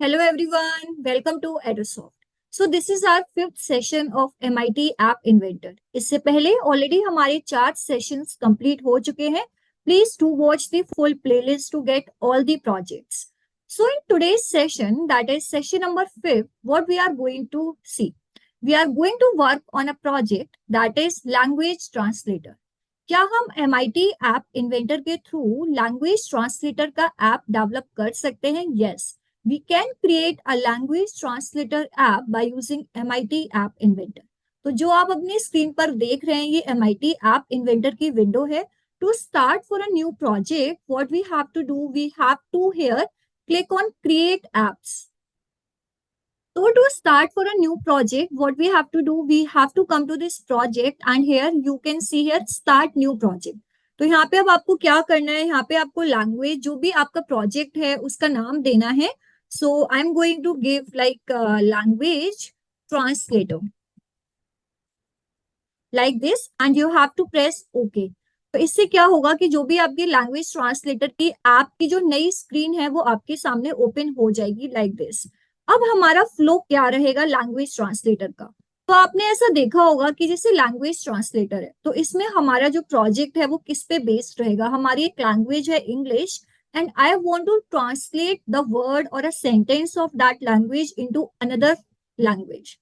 Hello everyone, welcome to Edusoft. So this is our fifth session of MIT App Inventor. इससे पहले already हमारे 4 sessions complete हो चुके हैं. Please do watch the full playlist to get all the projects. So in today's session, that is session number 5, what we are going to see? We are going to work on a project that is language translator. क्या हम MIT App Inventor के through language translator का app develop कर सकते हैं? Yes. We can create a language translator app by using MIT App Inventor. तो जो आप अपनी स्क्रीन पर देख रहे हैं ये MIT App Inventor की विंडो है. To start for a new project, what we have to do, we have to here click on create apps. So to start for a new project, what we have to do, we have to come to this project and here you can see here start new project. तो यहाँ पे अब आपको क्या करना है, यहाँ पे आपको लैंग्वेज जो भी आपका प्रोजेक्ट है उसका नाम देना है. So I'm going to give like language translator like this and you have to press OK. तो इससे क्या होगा कि जो भी आपकी लैंग्वेज ट्रांसलेटर की ऐप की जो नई स्क्रीन है वो आपके सामने ओपन हो जाएगी like this. अब हमारा फ्लो क्या रहेगा लैंग्वेज ट्रांसलेटर का. तो आपने ऐसा देखा होगा कि जैसे लैंग्वेज ट्रांसलेटर है तो इसमें हमारा जो प्रोजेक्ट है वो किस पे बेस्ड रहेगा. हमारी एक लैंग्वेज है English and I want to translate the word or a sentence of that language into another language.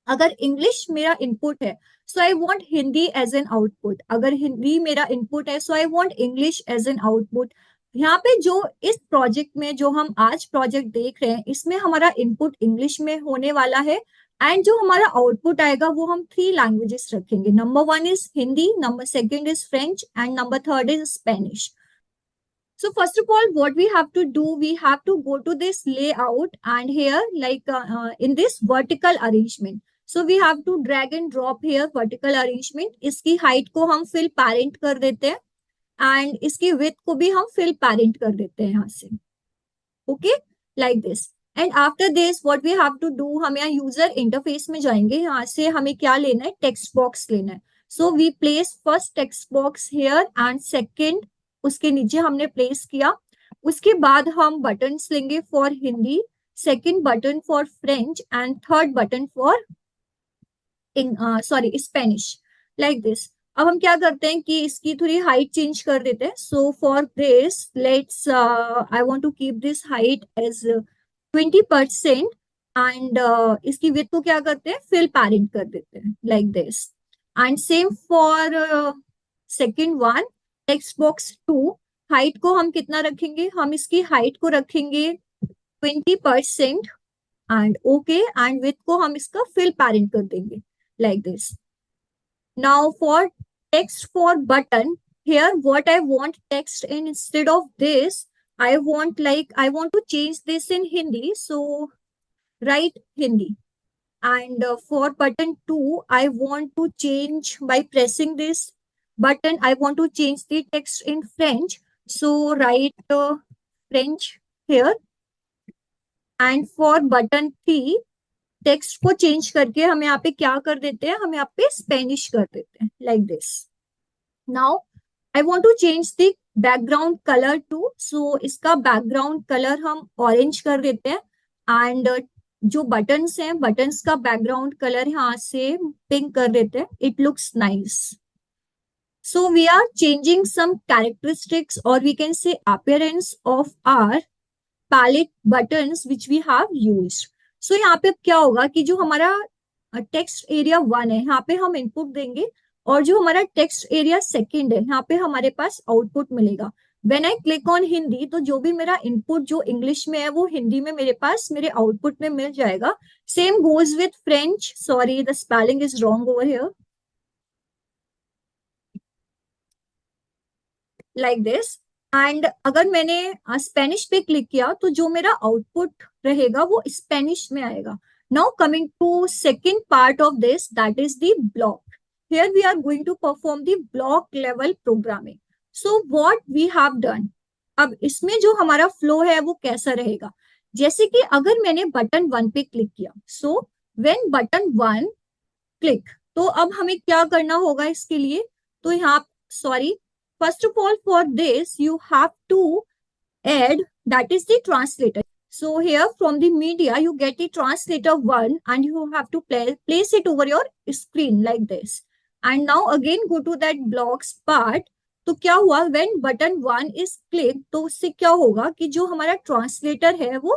अगर इंग्लिश मेरा इनपुट है so I want Hindi as an output. अगर हिंदी मेरा इनपुट है so I want English as an output. यहाँ पे जो इस प्रोजेक्ट में जो हम आज प्रोजेक्ट देख रहे हैं इसमें हमारा इनपुट इंग्लिश में होने वाला है एंड जो हमारा आउटपुट आएगा वो हम 3 लैंग्वेजेस रखेंगे. Number 1 is Hindi, number 2 is French and number 3 is Spanish. So first of all, what we have to do, we have to go to this layout and here like in this vertical arrangement. So we have to drag and drop here vertical arrangement. इसकी height को हम fill parent कर देते हैं and इसकी width को भी हम fill parent कर देते हैं यहाँ से. Okay, like this. And after this, what we have to do, हम यहाँ user interface में जाएंगे. यहाँ से हमें क्या लेना है, text box लेना है. So we place first text box here and second उसके नीचे हमने प्लेस किया. उसके बाद हम बटन्स लेंगे for Hindi, second button for French and third button for Spanish like this. अब हम क्या करते हैं कि इसकी थोड़ी हाइट चेंज कर देते हैं. So for this let's I want to keep this height as 20% and इसकी विड्थ को क्या करते हैं फिल पैरेंट कर देते हैं like this. And same for second one text box 2, height को हम कितना रखेंगे, हम इसकी हाइट को रखेंगे 20% एंड ओके एंड विड्थ को हम इसका फिल पैरेंट कर देंगे like this. Now for text for button, here what I want text in instead of this, I want to change this in Hindi, so write Hindi. And for button 2 I want to change by pressing this button, I want to change the text in French, so write French here. And for button 3 text को change करके हम यहाँ पे क्या कर देते हैं, हम यहाँ पे स्पेनिश कर देते हैं like this. Now I want to change the background colour to, so इसका बैकग्राउंड कलर हम ऑरेंज कर देते हैं एंड जो बटन्स हैं बटन्स का बैकग्राउंड कलर यहाँ से पिंक कर देते हैं. It looks nice. So we are changing some characteristics or we can say appearance of our palette buttons which we have used. So यहाँ पे क्या होगा कि जो हमारा टेक्स्ट एरिया 1 है यहाँ पे हम इनपुट देंगे और जो हमारा टेक्स्ट एरिया 2 है यहाँ पे हमारे पास आउटपुट मिलेगा. When I click on Hindi तो जो भी मेरा इनपुट जो इंग्लिश में है वो हिंदी में मेरे पास मेरे आउटपुट में मिल जाएगा. Same goes with French. Sorry, the spelling is wrong over here. Like this. And अगर मैंने स्पेनिश पे क्लिक किया तो जो मेरा आउटपुट रहेगा वो स्पेनिश में आएगा. Now coming to second part of this, that is the block. Here we are going to perform the block level programming. So what we have done, अब इसमें जो हमारा फ्लो है वो कैसा रहेगा, जैसे कि अगर मैंने बटन 1 पे क्लिक किया, सो व्हेन बटन 1 क्लिक, तो अब हमें क्या करना होगा इसके लिए. तो यहाँ first of all for this you have to add, that is the translator. So here from the media, you get the translator 1 and you have to place it over your screen like this. And now again go to that blocks part. तो क्या हुआ when button 1 is clicked, तो उससे क्या होगा कि जो हमारा ट्रांसलेटर है वो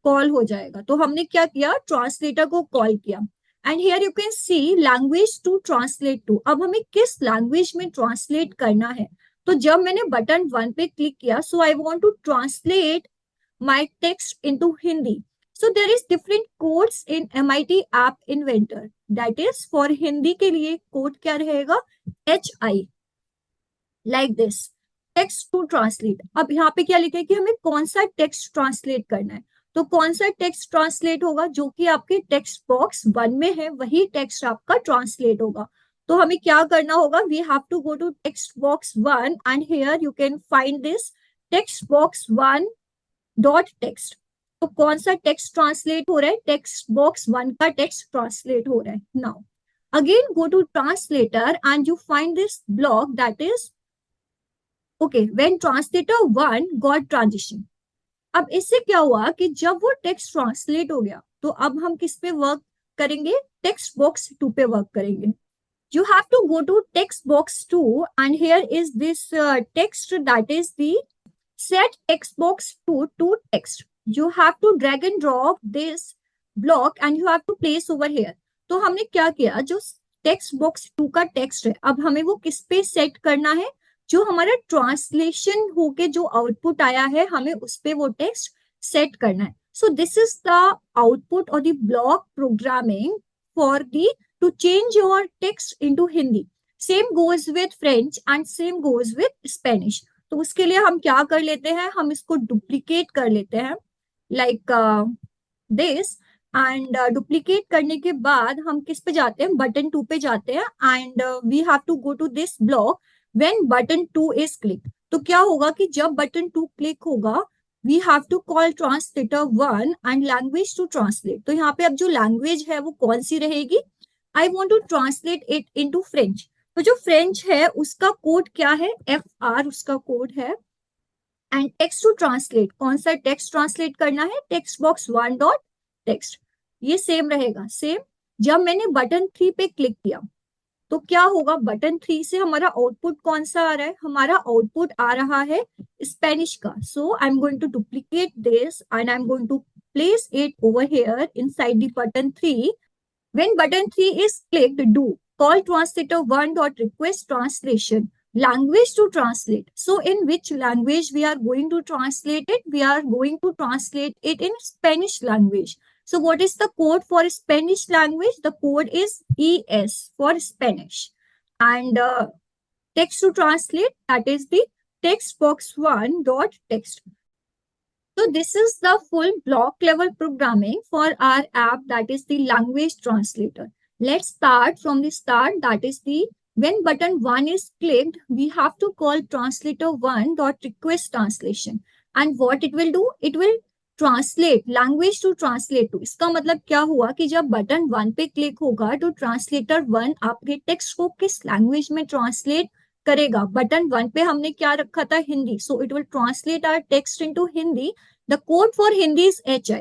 कॉल हो जाएगा. तो हमने क्या किया, ट्रांसलेटर को कॉल किया. And here you can see language to translate to. अब हमें किस लैंग्वेज में ट्रांसलेट करना है. तो जब मैंने बटन 1 पे क्लिक किया, so I want to translate my text into Hindi. So there is different codes in MIT App Inventor. That is for Hindi के लिए कोड क्या रहेगा, HI like this, text to translate. अब यहाँ पे क्या लिखा है कि हमें कौन सा टेक्स्ट ट्रांसलेट करना है. तो कौन सा टेक्स्ट ट्रांसलेट होगा, जो कि आपके टेक्स्ट बॉक्स 1 में है वही टेक्स्ट आपका ट्रांसलेट होगा. तो हमें क्या करना होगा, we have to go to text box 1 and here you can find this text box 1 dot text. तो कौन सा टेक्स्ट ट्रांसलेट हो रहा है, टेक्स्ट बॉक्स 1 का टेक्स्ट ट्रांसलेट हो रहा है. Now again go to translator and you find this block that is okay when translator 1 got transition. अब इससे क्या हुआ कि जब वो टेक्स्ट ट्रांसलेट हो गया, तो अब हम किस पे वर्क करेंगे, टेक्स्ट बॉक्स 2 पे वर्क करेंगे. You have to go to text box 2 and here is this text that is the set text box 2 to text. You have to drag and drop this block and you have to place over here. तो हमने क्या किया, जो text box 2 का text है, अब हमें वो किस पे सेट करना है, जो हमारा ट्रांसलेशन होके जो आउटपुट आया है हमें उस पे वो टेक्स्ट सेट करना है. So this is the output और the block programming for the to change your text into Hindi. Same goes with French and same goes with Spanish. तो उसके लिए हम क्या कर लेते हैं, हम इसको डुप्लीकेट कर लेते हैं like this and डुप्लीकेट करने के बाद हम किस पे जाते हैं, बटन 2 पे जाते हैं and we have to go to this block when button 2 is clicked. तो क्या होगा कि जब बटन 2 क्लिक होगा, we have to call translator 1 and language to translate. तो यहाँ पे अब जो लैंग्वेज है वो कौन सी रहेगी, I want to translate it into French. तो जो फ्रेंच है उसका कोड क्या है, FR उसका कोड है. एंड टेक्स्ट टू ट्रांसलेट, कौन सा टेक्स्ट ट्रांसलेट करना है, टेक्स्ट बॉक्स 1 डॉट टेक्स्ट. ये सेम रहेगा, सेम. जब मैंने बटन 3 पे क्लिक किया तो क्या होगा, बटन 3 से हमारा आउटपुट कौन सा आ रहा है, हमारा आउटपुट आ रहा है स्पेनिश का. So I am going to duplicate this and I am going to place it over here inside the button 3. When button 3 is clicked, do call translator 1 dot request translation language to translate. So in which language we are going to translate it? We are going to translate it in Spanish language. So what is the code for Spanish language? The code is ES for Spanish. And text to translate, that is the text box 1 dot text. So this is the full block level programming for our app, that is the language translator. Let's start from the start, that is the when button 1 is clicked, we have to call translator 1 dot request translation. And what it will do, it will translate language to translate to. इसका मतलब क्या हुआ कि जब button 1 पे click होगा तो translator 1 आपके टेक्स्ट को किस लैंग्वेज में ट्रांसलेट करेगा. बटन 1 पे हमने क्या रखा था, Hindi. So it will translate our text into Hindi. The code for Hindi is HI.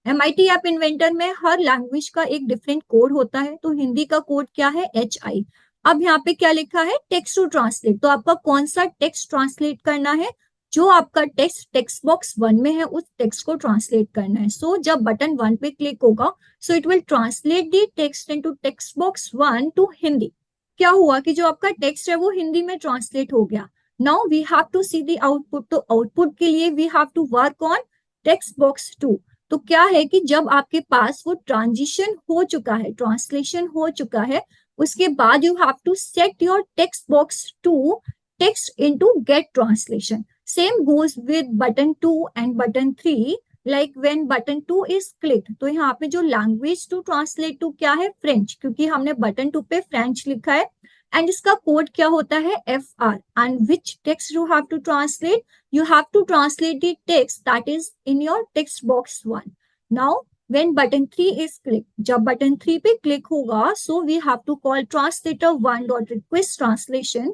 MIT app inventor में हर लैंग्वेज का एक डिफरेंट कोड होता है, तो हिंदी का कोड क्या है, HI. अब यहाँ पे क्या लिखा है, टेक्स्ट टू ट्रांसलेट. तो आपका कौन सा टेक्स्ट ट्रांसलेट करना है, जो आपका टेक्स्ट बॉक्स 1 में है उस टेक्स्ट को ट्रांसलेट करना है. सो जब बटन 1 पे क्लिक होगा, so it will translate the text into text box 1 to Hindi. क्या हुआ कि जो आपका टेक्स्ट है वो हिंदी में ट्रांसलेट हो गया. Now we have to see the output. तो आउटपुट के लिए we have to work on text box 2. तो क्या है कि जब आपके पास वो ट्रांजिशन हो चुका है, ट्रांसलेशन हो चुका है, उसके बाद you have to set your text box 2 text into get translation. Same goes with button 2 and button 3. Like when button 2 is clicked, तो यहाँ पे जो लैंग्वेज टू ट्रांसलेट टू क्या है, फ्रेंच, क्योंकि हमने बटन 2 पे फ्रेंच लिखा है. एंड इसका कोड क्या होता है, FR. And which text you have to translate, you have to translate the text that is in your text box 1. Now when button 3 is clicked, जब button 3 पे click होगा, so we have to call translator 1 dot request translation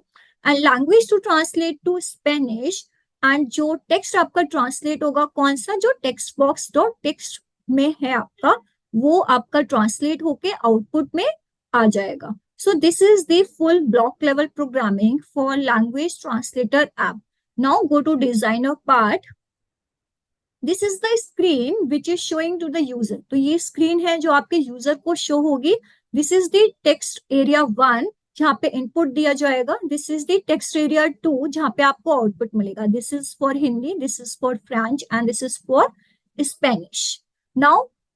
and language to translate to Spanish. And जो text आपका translate होगा कौन सा, जो text box dot text में है आपका, वो आपका ट्रांसलेट होके आउटपुट में आ जाएगा. So this is the full block level programming for language translator app. Now go to designer part. This is the screen which is showing to the user. तो ये screen है जो आपके user को show होगी. This is the text area 1 जहाँ पे input दिया जाएगा. This is the text area 2 जहाँ पे आपको output मिलेगा. This is for Hindi, this is for French, and this is for Spanish. Now,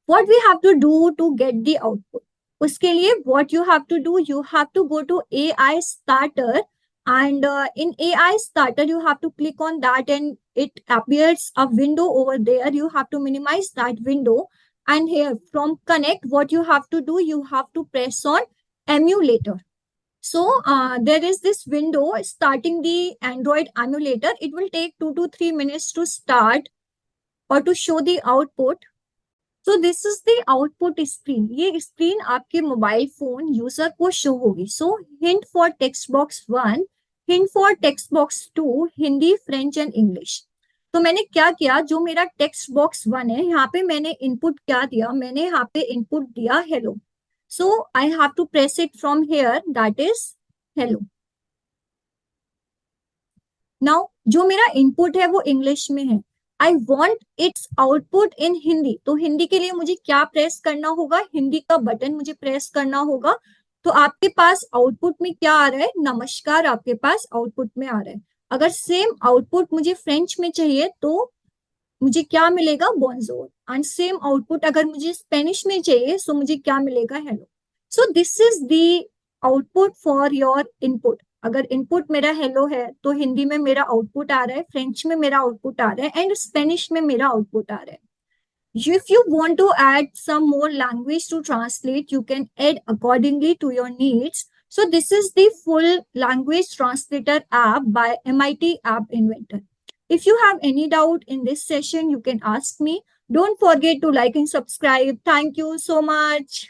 what we have to do to get the output? उसके लिए what you have to do, you have to go to AI starter, and in AI starter you have to click on that and it appears a window over there. You have to minimize that window, and here from connect what you have to do, you have to press on emulator. So there is this window starting the Android emulator. It will take 2 to 3 minutes to start or to show the output. So this is the output screen. ये screen आपके mobile phone user को show होगी. So hint for text box 1, hint for text box 2, Hindi, French and English. तो मैंने क्या किया, जो मेरा टेक्स्ट बॉक्स 1 है यहाँ पे मैंने इनपुट क्या दिया, मैंने यहाँ पे इनपुट दिया hello. So I have to press it from here, that is hello. Now जो मेरा इनपुट है वो इंग्लिश में है. I want its output in Hindi. तो हिंदी के लिए मुझे क्या प्रेस करना होगा, हिंदी का बटन मुझे प्रेस करना होगा. तो आपके पास आउटपुट में क्या आ रहा है, नमस्कार आपके पास आउटपुट में आ रहा है. अगर सेम आउटपुट मुझे फ्रेंच में चाहिए तो मुझे क्या मिलेगा, बोनजोर. एंड सेम आउटपुट अगर मुझे स्पेनिश में चाहिए तो मुझे क्या मिलेगा, hello. So this is the output for your input. अगर इनपुट मेरा हेलो है तो हिंदी में मेरा आउटपुट आ रहा है, फ्रेंच में मेरा आउटपुट आ रहा है, एंड स्पेनिश में मेरा आउटपुट आ रहा है. If you want to add some more language to translate, you can add accordingly to your needs. So this is the full language translator app by MIT App Inventor. If you have any doubt in this session, you can ask me. Don't forget to like and subscribe. Thank you so much.